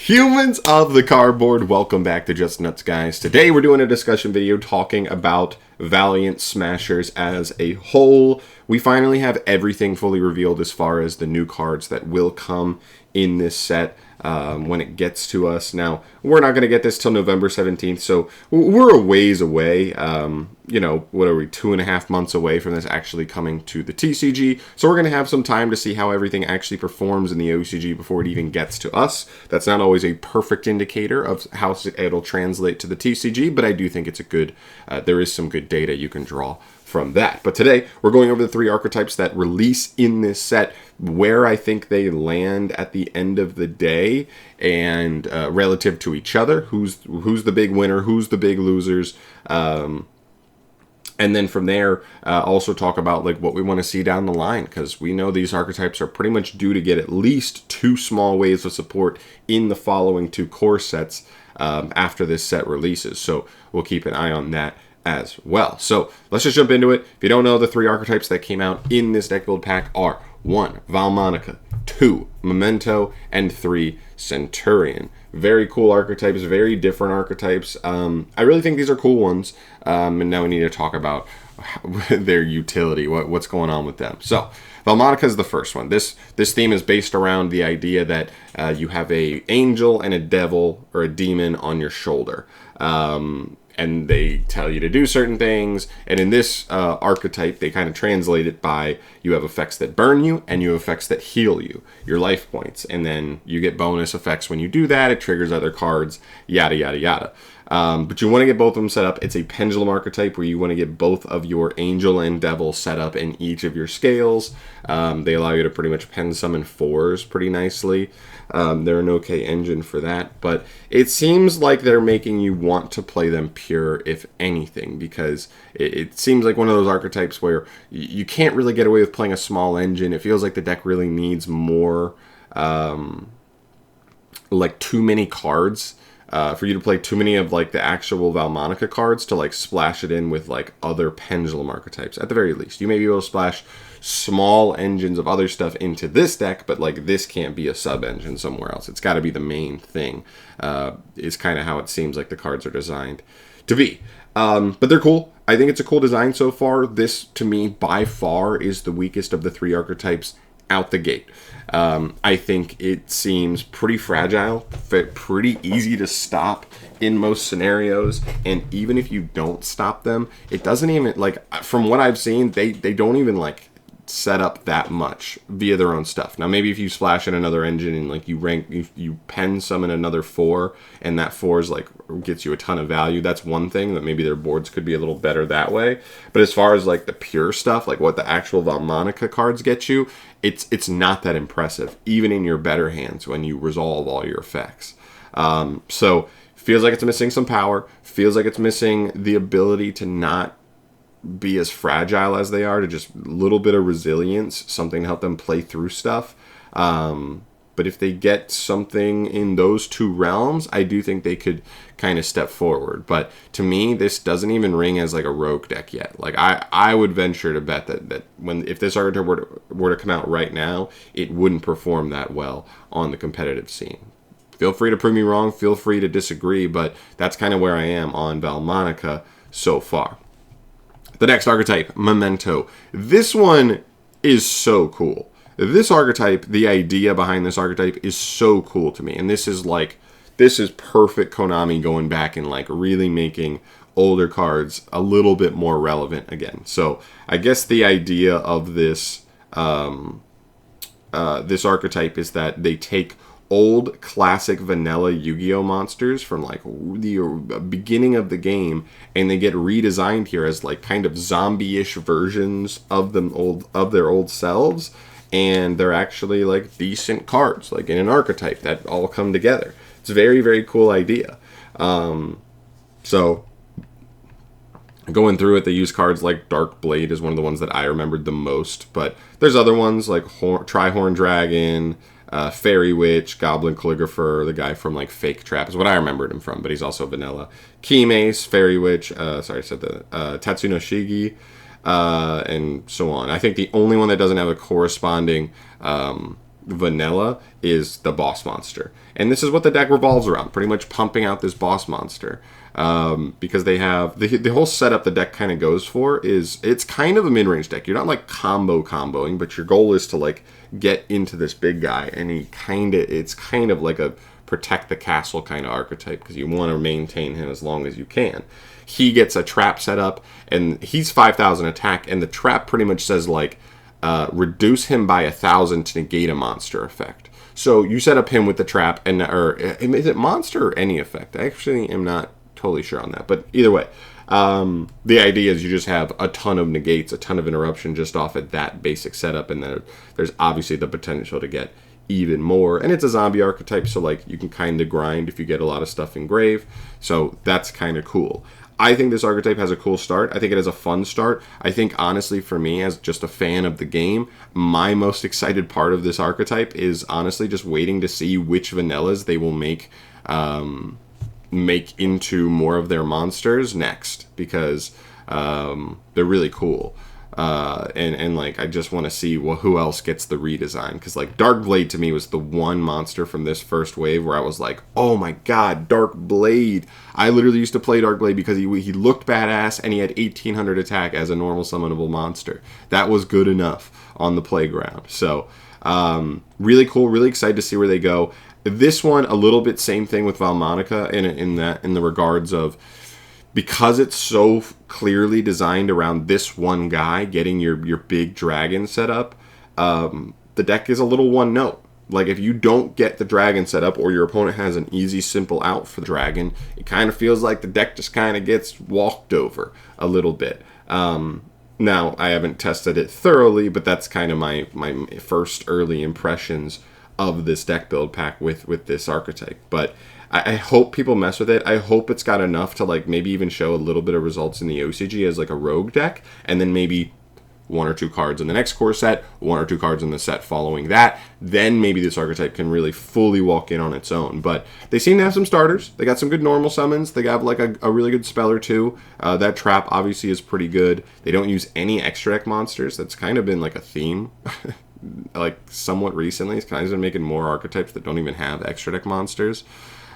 Humans of the cardboard, welcome back to Just Nuts, guys. Today we're doing a discussion video talking about Valiant Smashers as a whole. We finally have everything fully revealed as far as the new cards that will come in this set when it gets to us. Now, we're not going to get this till November 17th, so we're a ways away. You know, what are we, 2.5 months away from this actually coming to the TCG. So we're going to have some time to see how everything actually performs in the OCG before it even gets to us. That's not always a perfect indicator of how it'll translate to the TCG, but I do think it's a good, there is some good data you can draw from that. But today, we're going over the 3 archetypes that release in this set, where I think they land at the end of the day, and relative to each other, who's the big winner, who's the big losers, and then from there, also talk about like what we want to see down the line, because we know these archetypes are pretty much due to get at least 2 small waves of support in the following 2 core sets after this set releases. So we'll keep an eye on that as well. So let's just jump into it. If you don't know, the 3 archetypes that came out in this deck build pack are 1. Valmonica, 2. Memento, and 3. Centurion. Very cool archetypes, very different archetypes. I really think these are cool ones, and now we need to talk about their utility, what's going on with them. So, Valmonica is the first one. This theme is based around the idea that you have a angel and a devil or a demon on your shoulder. And they tell you to do certain things. And in this archetype, they kind of translate it by you have effects that burn you and you have effects that heal you, your life points. And then you get bonus effects when you do that. It triggers other cards, yada, yada, yada. But you want to get both of them set up. It's a pendulum archetype where you want to get both of your angel and devil set up in each of your scales. They allow you to pretty much pen summon 4s pretty nicely. They're an okay engine for that, but it seems like they're making you want to play them pure, if anything, because it seems like one of those archetypes where you can't really get away with playing a small engine. It feels like the deck really needs more, like too many cards. For you to play too many of like the actual Valmonica cards to like splash it in with like other pendulum archetypes at the very least. You may be able to splash small engines of other stuff into this deck, but like this can't be a sub engine somewhere else. It's got to be the main thing. Is kind of how it seems like the cards are designed to be. But they're cool. I think it's a cool design so far. This to me by far is the weakest of the 3 archetypes out the gate. I think it seems pretty fragile, pretty easy to stop in most scenarios, and even if you don't stop them, it doesn't even, like, from what I've seen, they don't even, like, set up that much via their own stuff. Now, maybe if you splash in another engine and, like, you pen summon another 4, and that 4 is, like, gets you a ton of value, that's one thing, that maybe their boards could be a little better that way. But as far as, like, the pure stuff, like what the actual Valmonica cards get you, it's not that impressive, even in your better hands when you resolve all your effects. So, feels like it's missing some power, feels like it's missing the ability to not be as fragile as they are, to just a little bit of resilience, something to help them play through stuff. But if they get something in those 2 realms, I do think they could kind of step forward. But to me, this doesn't even ring as like a rogue deck yet. Like I would venture to bet that if this archetype were to come out right now, it wouldn't perform that well on the competitive scene. Feel free to prove me wrong, feel free to disagree, but that's kind of where I am on Valmonica so far. The next archetype, Memento. This one is so cool. This archetype, the idea behind this archetype is so cool to me. And this is perfect Konami going back and like really making older cards a little bit more relevant again. So I guess the idea of this, this archetype is that they take old classic vanilla Yu-Gi-Oh monsters from like the beginning of the game, and they get redesigned here as like kind of zombie-ish versions of their old selves, and they're actually like decent cards, like in an archetype that all come together. It's a very, very cool idea. So going through it, they use cards like Dark Blade is one of the ones that I remembered the most, but there's other ones like Trihorn Dragon, Fairy Witch, Goblin Calligrapher, the guy from like Fake Trap is what I remembered him from, but he's also vanilla. Key Mace, Fairy Witch, Tatsuno Shigi, and so on. I think the only one that doesn't have a corresponding vanilla is the boss monster. And this is what the deck revolves around, pretty much pumping out this boss monster. Because they have the whole setup the deck kind of goes for is it's kind of a mid-range deck. You're not like comboing, but your goal is to like get into this big guy, and it's kind of like a protect the castle kind of archetype because you want to maintain him as long as you can. He gets a trap set up, and he's 5,000 attack, and the trap pretty much says like reduce him by 1,000 to negate a monster effect. So you set up him with the trap, and or is it monster or any effect? I actually am not totally sure on that, but either way, the idea is you just have a ton of negates, a ton of interruption just off at that basic setup, and then there's obviously the potential to get even more, and it's a zombie archetype, so like you can kind of grind if you get a lot of stuff in grave, so that's kind of cool. I think this archetype has a cool start. I think it has a fun start. I think, honestly, for me, as just a fan of the game, my most excited part of this archetype is honestly just waiting to see which vanillas they will make into more of their monsters next, because they're really cool. And like I just want to see who else gets the redesign, because like Dark Blade to me was the one monster from this first wave where I was like, oh my god, Dark Blade. I literally used to play Dark Blade because he looked badass and he had 1,800 attack as a normal summonable monster. That was good enough on the playground. So really cool, really excited to see where they go. This one a little bit same thing with Valmonica in the regards of, because it's so clearly designed around this one guy getting your big dragon set up, the deck is a little one note. Like if you don't get the dragon set up, or your opponent has an easy, simple out for the dragon, it kind of feels like the deck just kind of gets walked over a little bit. Now, I haven't tested it thoroughly, but that's kind of my first early impressions of this deck build pack with this archetype. But I hope people mess with it. I hope it's got enough to like maybe even show a little bit of results in the OCG as like a rogue deck, and then maybe 1 or 2 cards in the next core set, 1 or 2 cards in the set following that. Then maybe this archetype can really fully walk in on its own. But they seem to have some starters. They got some good normal summons. They got like a really good spell or two. That trap obviously is pretty good. They don't use any extra deck monsters. That's kind of been like a theme. Like somewhat recently, it's kind of been making more archetypes that don't even have extra deck monsters.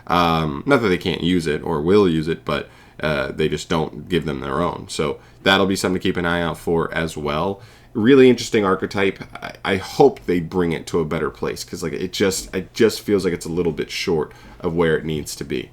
Not that they can't use it or will use it, but they just don't give them their own. So that'll be something to keep an eye out for as well. Really interesting archetype. I hope they bring it to a better place, because like it just feels like it's a little bit short of where it needs to be.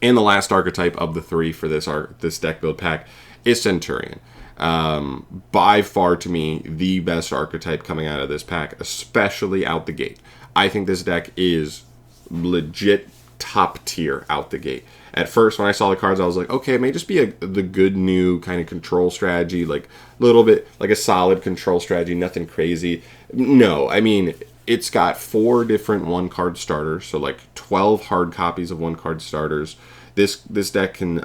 And the last archetype of the 3 for this deck build pack is Centurion. By far, to me, the best archetype coming out of this pack, especially out the gate. I think this deck is legit top tier out the gate. At first, when I saw the cards, I was like, okay, it may just be the good new kind of control strategy, like a little bit like a solid control strategy, nothing crazy. No, I mean, it's got 4 different 1-card starters, so like 12 hard copies of 1-card starters. This deck can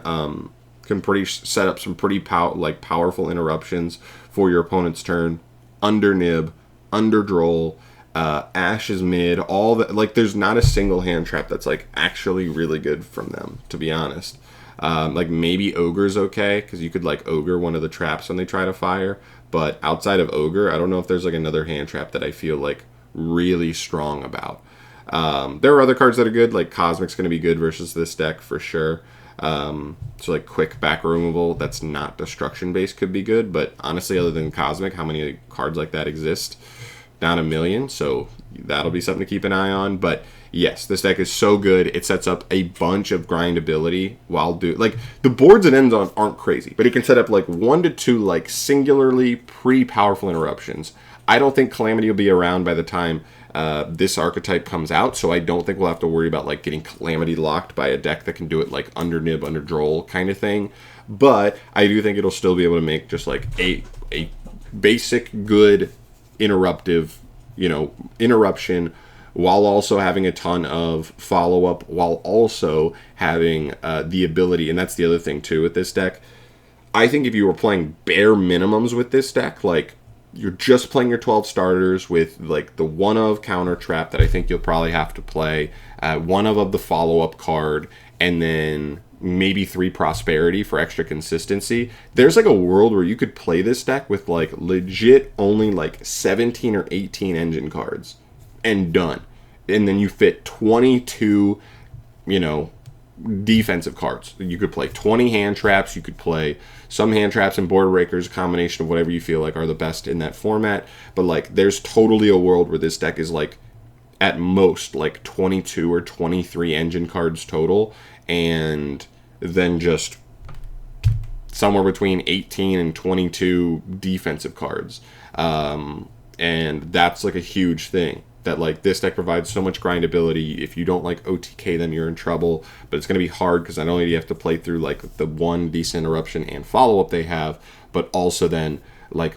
set up some pretty powerful interruptions for your opponent's turn. Under Nib, under Droll, Ash's mid, all that. Like there's not a single hand trap that's like actually really good from them, to be honest. Like maybe Ogre's okay, because you could like Ogre one of the traps when they try to fire. But outside of Ogre, I don't know if there's like another hand trap that I feel like really strong about. There are other cards that are good, like Cosmic's going to be good versus this deck for sure. So like quick back removal that's not destruction based could be good, but honestly, other than Cosmic, how many cards like that exist? Not a million, so that'll be something to keep an eye on. But yes, this deck is so good. It sets up a bunch of grindability while like the boards it ends on aren't crazy, but it can set up like 1 to 2 like singularly pretty powerful interruptions. I don't think Calamity will be around by the time this archetype comes out, so I don't think we'll have to worry about like getting Calamity locked by a deck that can do it like under Nib, under Droll kind of thing. But I do think it'll still be able to make just like a basic good interruption, while also having a ton of follow-up, while also having the ability, and that's the other thing too with this deck. I think if you were playing bare minimums with this deck, like you're just playing your 12 starters with like the one of counter trap that I think you'll probably have to play, one of the follow-up card, and then maybe 3 prosperity for extra consistency. There's like a world where you could play this deck with like legit only like 17 or 18 engine cards and done. And then you fit 22, you know, defensive cards. You could play 20 hand traps, you could play some hand traps and board breakers, a combination of whatever you feel like are the best in that format. But like there's totally a world where this deck is like at most like 22 or 23 engine cards total, and then just somewhere between 18 and 22 defensive cards. And that's like a huge thing. That like this deck provides so much grindability. If you don't like OTK, then you're in trouble. But it's going to be hard because not only do you have to play through like the one decent eruption and follow up they have, but also then like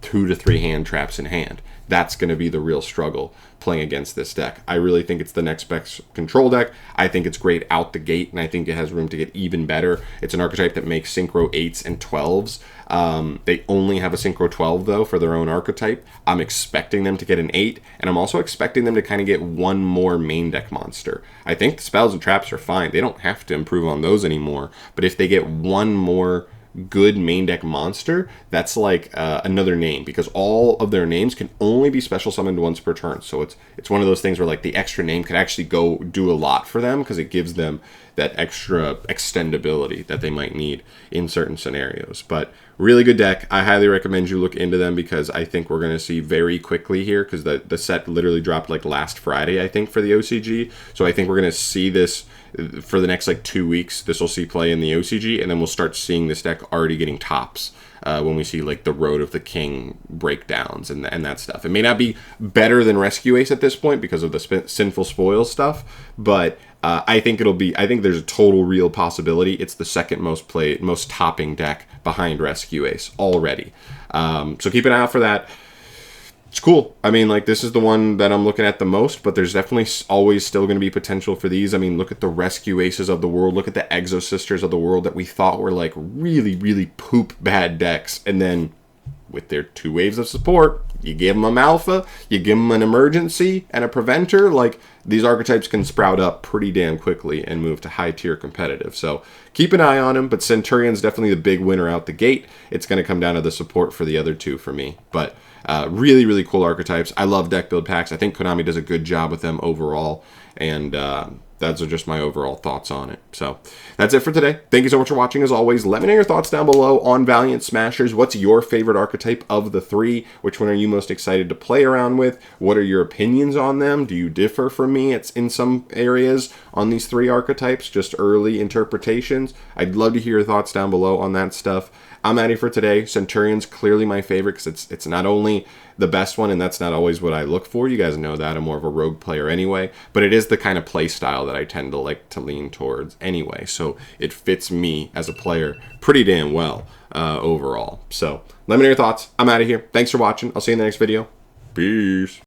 2 to 3 hand traps in hand. That's going to be the real struggle playing against this deck. I really think it's the next best control deck. I think it's great out the gate, and I think it has room to get even better. It's an archetype that makes Synchro 8s and 12s. They only have a Synchro 12, though, for their own archetype. I'm expecting them to get an 8, and I'm also expecting them to kind of get one more main deck monster. I think the spells and traps are fine. They don't have to improve on those anymore, but if they get one more good main deck monster, that's like another name, because all of their names can only be special summoned once per turn. So it's one of those things where like the extra name could actually go do a lot for them, because it gives them that extra extendability that they might need in certain scenarios. But really good deck. I highly recommend you look into them, because I think we're going to see very quickly here, because the set literally dropped like last Friday, I think, for the OCG. So I think we're going to see this for the next like 2 weeks. This will see play in the OCG, and then we'll start seeing this deck already getting tops when we see like the Road of the King breakdowns and that stuff. It may not be better than Rescue Ace at this point because of the Sinful Spoils stuff, but I think it'll be. I think there's a total real possibility it's the second most played, most topping deck behind Rescue Ace already. So keep an eye out for that. It's cool. I mean, like, this is the one that I'm looking at the most, but there's definitely always still going to be potential for these. I mean, look at the Rescue Aces of the world. Look at the Exo Sisters of the world that we thought were, like, really, really poop bad decks. And then, with their 2 waves of support, you give them a Malfa, you give them an Emergency, and a Preventer. Like, these archetypes can sprout up pretty damn quickly and move to high-tier competitive. So, keep an eye on them, but Centurion's definitely the big winner out the gate. It's going to come down to the support for the other 2 for me. But really, really cool archetypes. I love deck build packs. I think Konami does a good job with them overall, and those are just my overall thoughts on it. So that's it for today. Thank you so much for watching. As always, let me know your thoughts down below on Valiant Smashers. What's your favorite archetype of the 3? Which one are you most excited to play around with? What are your opinions on them? Do you differ from me? It's in some areas on these 3 archetypes, just early interpretations. I'd love to hear your thoughts down below on that stuff. I'm out of here for today. Centurion's clearly my favorite, because it's not only the best one, and that's not always what I look for. You guys know that. I'm more of a rogue player anyway, but it is the kind of play style that I tend to like to lean towards anyway, so it fits me as a player pretty damn well overall. So let me know your thoughts. I'm out of here. Thanks for watching. I'll see you in the next video. Peace.